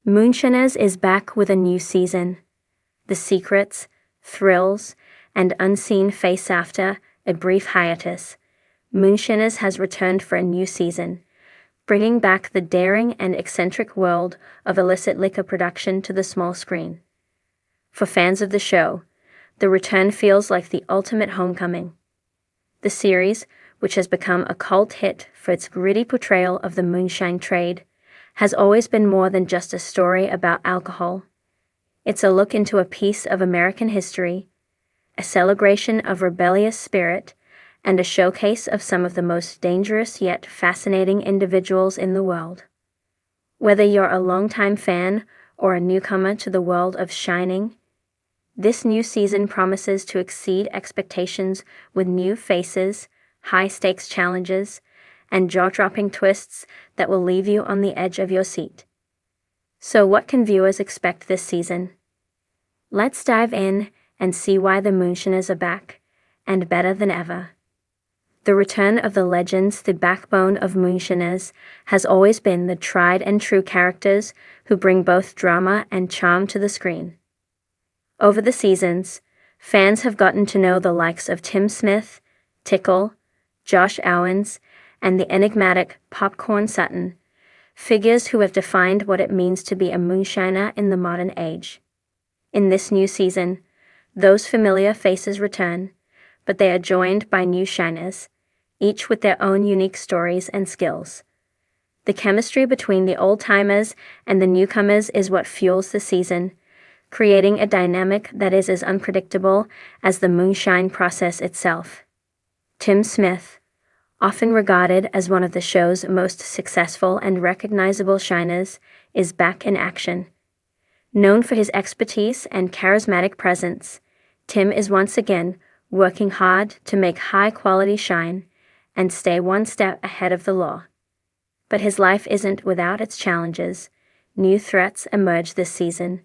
Moonshiners is back with a new season. The secrets, thrills, and unseen face after a brief hiatus. Moonshiners has returned for a new season, bringing back the daring and eccentric world of illicit liquor production to the small screen. For fans of the show, the return feels like the ultimate homecoming. The series, which has become a cult hit for its gritty portrayal of the moonshine trade, has always been more than just a story about alcohol. It's a look into a piece of American history, a celebration of rebellious spirit, and a showcase of some of the most dangerous yet fascinating individuals in the world. Whether you're a longtime fan or a newcomer to the world of shining, this new season promises to exceed expectations with new faces, high-stakes challenges, and jaw-dropping twists that will leave you on the edge of your seat. So what can viewers expect this season? Let's dive in and see why the Moonshiners are back, and better than ever. The return of the legends, the backbone of Moonshiners, has always been the tried and true characters who bring both drama and charm to the screen. Over the seasons, fans have gotten to know the likes of Tim Smith, Tickle, Josh Owens, and the enigmatic Popcorn Sutton, figures who have defined what it means to be a moonshiner in the modern age. In this new season, those familiar faces return, but they are joined by new shiners, each with their own unique stories and skills. The chemistry between the old-timers and the newcomers is what fuels the season, creating a dynamic that is as unpredictable as the moonshine process itself. Tim Smith, often regarded as one of the show's most successful and recognizable shiners, is back in action. Known for his expertise and charismatic presence, Tim is once again working hard to make high-quality shine and stay one step ahead of the law. But his life isn't without its challenges. New threats emerge this season,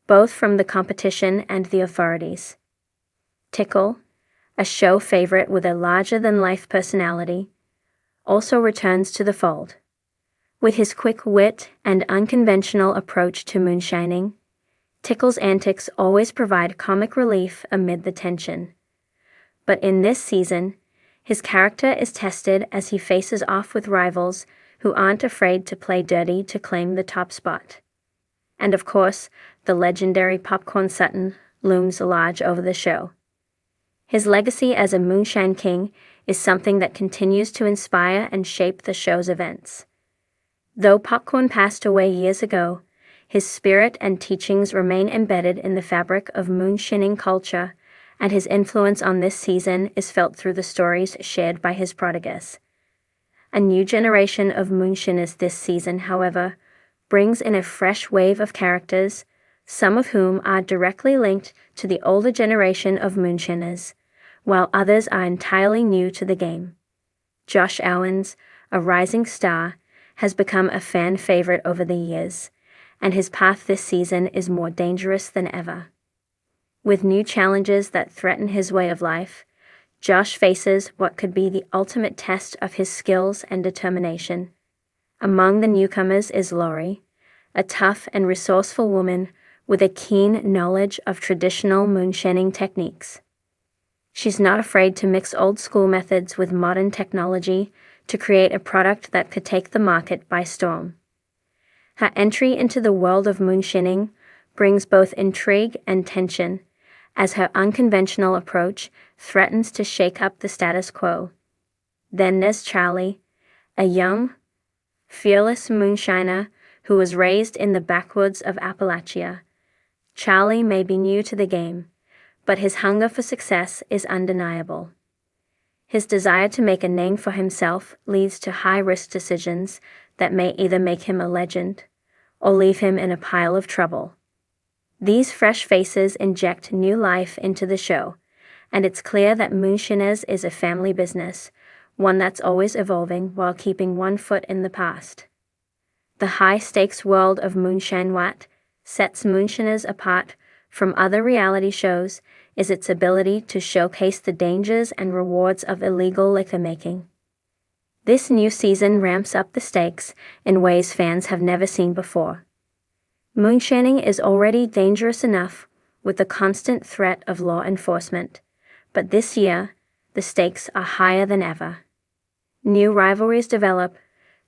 both from the competition and the authorities. Tickle, a show favorite with a larger-than-life personality, also returns to the fold. With his quick wit and unconventional approach to moonshining, Tickle's antics always provide comic relief amid the tension. But in this season, his character is tested as he faces off with rivals who aren't afraid to play dirty to claim the top spot. And of course, the legendary Popcorn Sutton looms large over the show. His legacy as a moonshine king is something that continues to inspire and shape the show's events. Though Popcorn passed away years ago, his spirit and teachings remain embedded in the fabric of moonshining culture, and his influence on this season is felt through the stories shared by his protagonist. A new generation of moonshiners this season, however, brings in a fresh wave of characters, some of whom are directly linked to the older generation of moonshiners, while others are entirely new to the game. Josh Owens, a rising star, has become a fan favorite over the years, and his path this season is more dangerous than ever. With new challenges that threaten his way of life, Josh faces what could be the ultimate test of his skills and determination. Among the newcomers is Lori, a tough and resourceful woman with a keen knowledge of traditional moonshining techniques. She's not afraid to mix old-school methods with modern technology to create a product that could take the market by storm. Her entry into the world of moonshining brings both intrigue and tension, as her unconventional approach threatens to shake up the status quo. Then there's Charlie, a young, fearless moonshiner who was raised in the backwoods of Appalachia. Charlie may be new to the game, but his hunger for success is undeniable. His desire to make a name for himself leads to high-risk decisions that may either make him a legend or leave him in a pile of trouble. These fresh faces inject new life into the show, and it's clear that Moonshiners is a family business, one that's always evolving while keeping one foot in the past. The high-stakes world of Moonshine what sets Moonshiners apart from other reality shows is its ability to showcase the dangers and rewards of illegal liquor making. This new season ramps up the stakes in ways fans have never seen before. Moonshining is already dangerous enough with the constant threat of law enforcement, but this year, the stakes are higher than ever. New rivalries develop,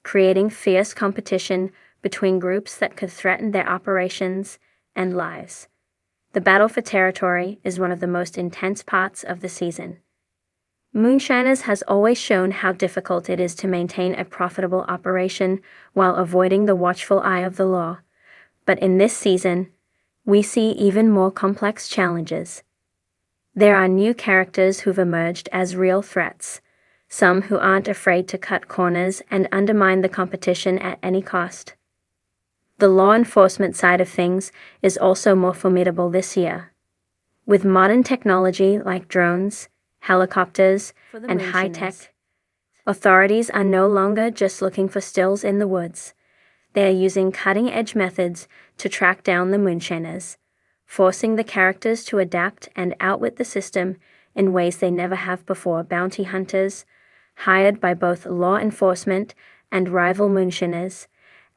creating fierce competition between groups that could threaten their operations and lives. The battle for territory is one of the most intense parts of the season. Moonshiners has always shown how difficult it is to maintain a profitable operation while avoiding the watchful eye of the law. But in this season, we see even more complex challenges. There are new characters who've emerged as real threats, some who aren't afraid to cut corners and undermine the competition at any cost. The law enforcement side of things is also more formidable this year. With modern technology like drones, helicopters, and high-tech, authorities are no longer just looking for stills in the woods. They are using cutting-edge methods to track down the Moonshiners, forcing the characters to adapt and outwit the system in ways they never have before. Bounty hunters, hired by both law enforcement and rival Moonshiners,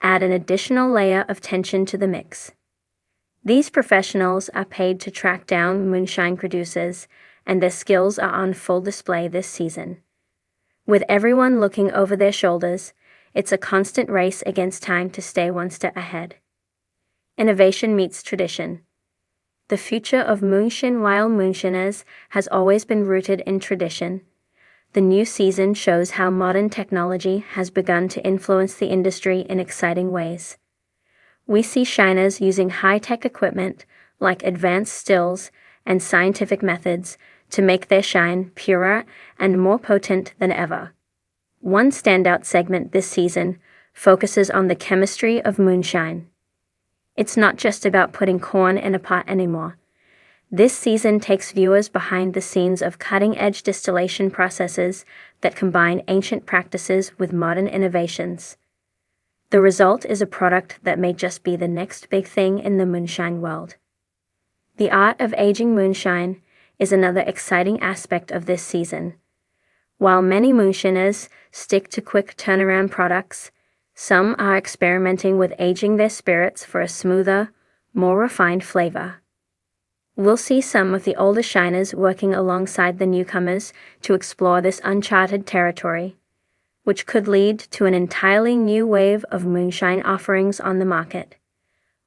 add an additional layer of tension to the mix. These professionals are paid to track down moonshine producers, and their skills are on full display this season. With everyone looking over their shoulders, it's a constant race against time to stay one step ahead. Innovation meets tradition. The future of Moonshin Wild Moonshiners has always been rooted in tradition. The new season shows how modern technology has begun to influence the industry in exciting ways. We see shiners using high-tech equipment like advanced stills and scientific methods to make their shine purer and more potent than ever. One standout segment this season focuses on the chemistry of moonshine. It's not just about putting corn in a pot anymore. This season takes viewers behind the scenes of cutting-edge distillation processes that combine ancient practices with modern innovations. The result is a product that may just be the next big thing in the moonshine world. The art of aging moonshine is another exciting aspect of this season. While many moonshiners stick to quick turnaround products, some are experimenting with aging their spirits for a smoother, more refined flavor. We'll see some of the older shiners working alongside the newcomers to explore this uncharted territory, which could lead to an entirely new wave of moonshine offerings on the market.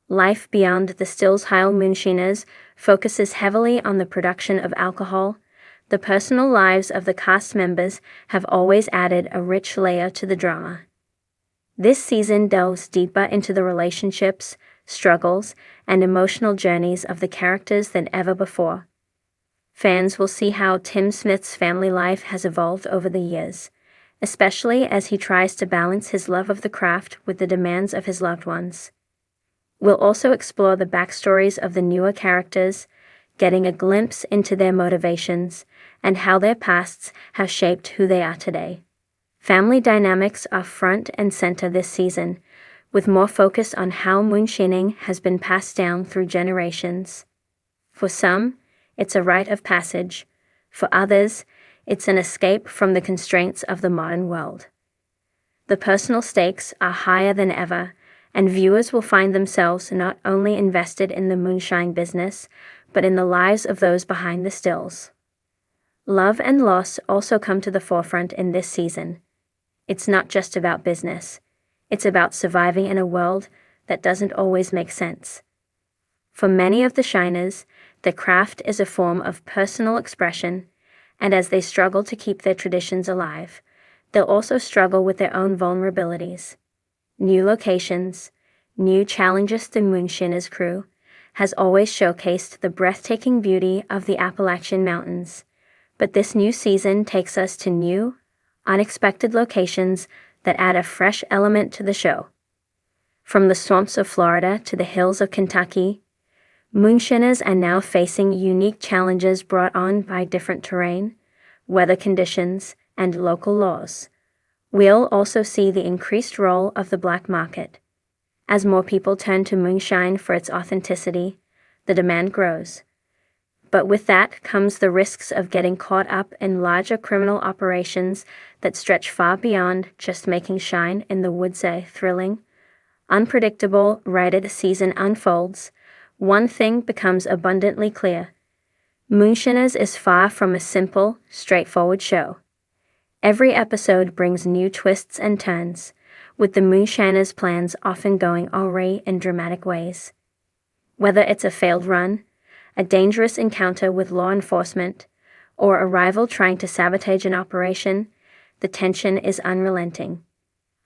Life Beyond the Stills Heil Moonshiners focuses heavily on the production of alcohol. The personal lives of the cast members have always added a rich layer to the drama. This season delves deeper into the relationships, struggles, and emotional journeys of the characters than ever before. Fans will see how Tim Smith's family life has evolved over the years, especially as he tries to balance his love of the craft with the demands of his loved ones. We'll also explore the backstories of the newer characters, getting a glimpse into their motivations and how their pasts have shaped who they are today. Family dynamics are front and center this season, with more focus on how moonshining has been passed down through generations. For some, it's a rite of passage. For others, it's an escape from the constraints of the modern world. The personal stakes are higher than ever, and viewers will find themselves not only invested in the moonshine business, but in the lives of those behind the stills. Love and loss also come to the forefront in this season. It's not just about business. It's about surviving in a world that doesn't always make sense. For many of the shiners, the craft is a form of personal expression, and as they struggle to keep their traditions alive, they'll also struggle with their own vulnerabilities. New locations, new challenges. The Moonshiners crew has always showcased the breathtaking beauty of the Appalachian Mountains, but this new season takes us to new, unexpected locations that add a fresh element to the show. From the swamps of Florida to the hills of Kentucky, Moonshiners are now facing unique challenges brought on by different terrain, weather conditions, and local laws. We'll also see the increased role of the black market. As more people turn to moonshine for its authenticity, the demand grows. But with that comes the risks of getting caught up in larger criminal operations that stretch far beyond just making shine in the woods a thrilling, unpredictable right as the season unfolds, one thing becomes abundantly clear. Moonshiners is far from a simple, straightforward show. Every episode brings new twists and turns, with the Moonshiners' plans often going awry in dramatic ways. Whether it's a failed run, a dangerous encounter with law enforcement, or a rival trying to sabotage an operation, the tension is unrelenting.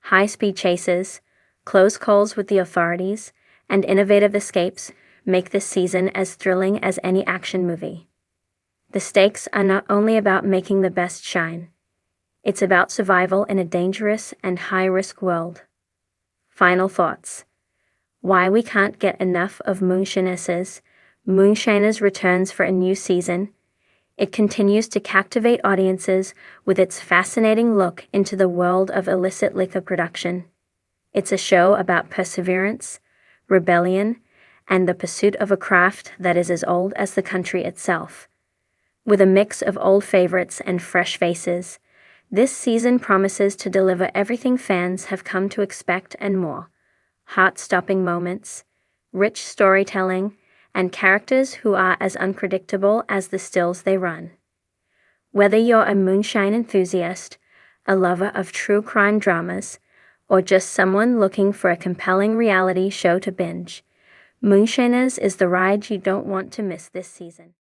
High-speed chases, close calls with the authorities, and innovative escapes make this season as thrilling as any action movie. The stakes are not only about making the best shine. It's about survival in a dangerous and high-risk world. Final thoughts. Why we can't get enough of Moonshiners. Moonshiners returns for a new season. It continues to captivate audiences with its fascinating look into the world of illicit liquor production. It's a show about perseverance, rebellion, and the pursuit of a craft that is as old as the country itself. With a mix of old favorites and fresh faces, this season promises to deliver everything fans have come to expect and more. Heart-stopping moments, rich storytelling, and characters who are as unpredictable as the stills they run. Whether you're a moonshine enthusiast, a lover of true crime dramas, or just someone looking for a compelling reality show to binge, Moonshiners is the ride you don't want to miss this season.